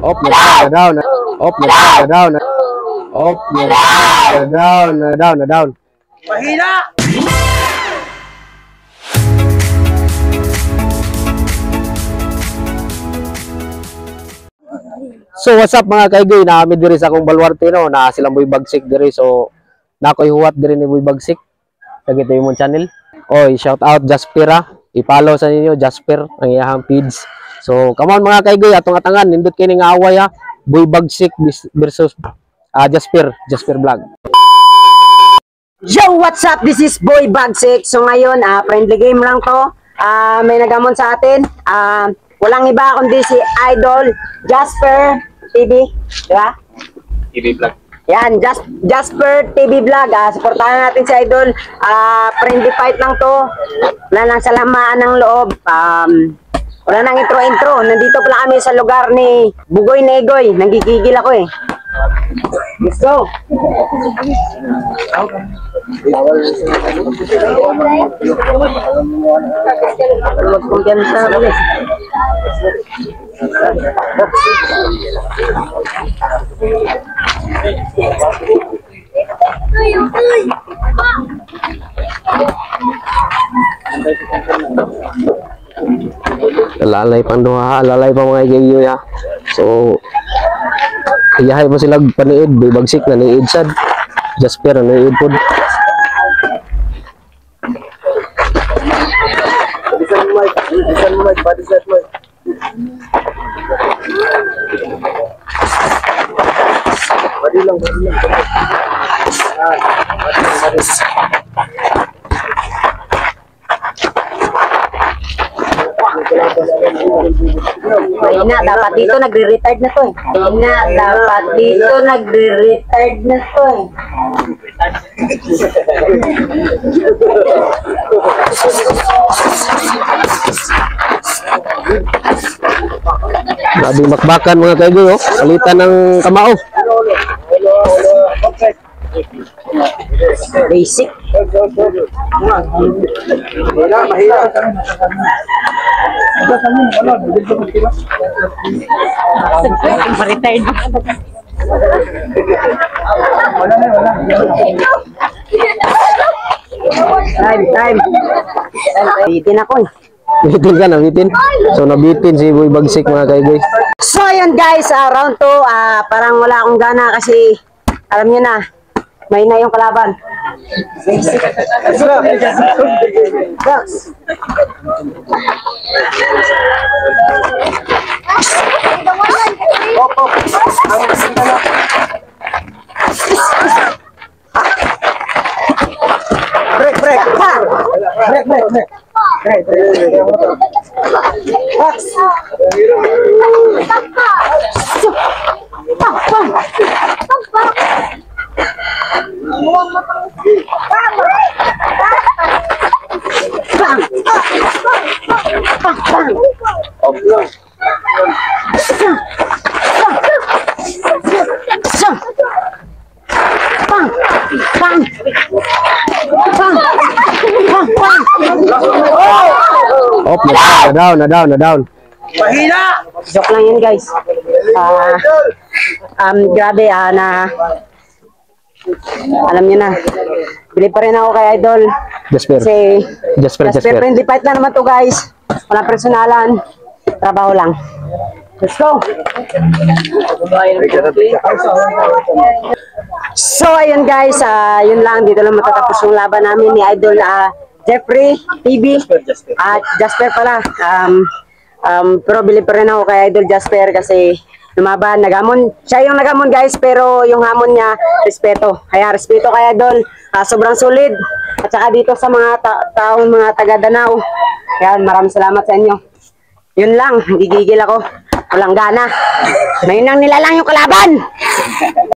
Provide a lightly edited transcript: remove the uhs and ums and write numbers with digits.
Op, na down. Op, na down. Op, na down. Mahina! So what's up mga kaigoy, naami diri sa akong baluarte no, na silang Boy Bagsik diri. So nakoy huwat diri ni Boy Bagsik. Dagito imong channel. Oy, shout out Jaspera. I-follow sa ninyo Jasper ang iyang feeds. So come on mga kaigoy, atong atangan nindot kini nga away ha. Boy Bagsik versus Jasper Vlog. Yo, what's up? This is Boy Bagsik. So ngayon, friendly game lang to. May nagamon sa atin. Walang iba kundi si Idol Jasper TV, di ba? TV Vlog. Yan, Jasper TV Vlog. Suportahan natin si Idol. Friendly fight lang to. Wala nang salamaan ng loob. Wala nang intro. Nandito pala kami sa lugar ni Bugoy Negoy. Nanggigigil ako eh. Let's go. Lalay pang duha, lalay pa mga kaigoy ha. So iyahay mo sila paniid, Boy Bagsik na niid sad. Jasper na niid pod. Mahina, dapat dito nagre-retired na to eh. Mahina, dapat dito nagre-retired na to eh. Grabe makbakan mga kaigoy oh. Palitan ng kamao. Basic. Time. Bitin ako eh. Bitin ka, nabitin. So nabitin si Boy Bagsik mga kaigoy. So ayan guys, round 2, parang wala akong gana kasi alam niyo na, may na yung kalaban. Basic. Break. Op, na down. Mahina! Joke lang yun guys. Grabe na alam niyo na. Bili pa rin ako kay Idol. Jasper. Kasi Jasper. friendly fight na naman to guys. Walang personalan. Trabaho lang. Let's go! So ayun guys, yun lang. Dito lang matatapos yung laban namin ni Idol Jeffrey TV at Jasper pala. Pero bili pa rin ako kay Idol Jasper kasi lumaban, nagamon. Siya yung nagamon guys, pero yung hamon niya, respeto. Kaya respeto kay Idol. Sobrang solid. At saka dito sa mga taong mga taga Danau. Kaya maraming salamat sa inyo. Yun lang, gigigil ako. Walang gana. May nang nilalang yung kalaban.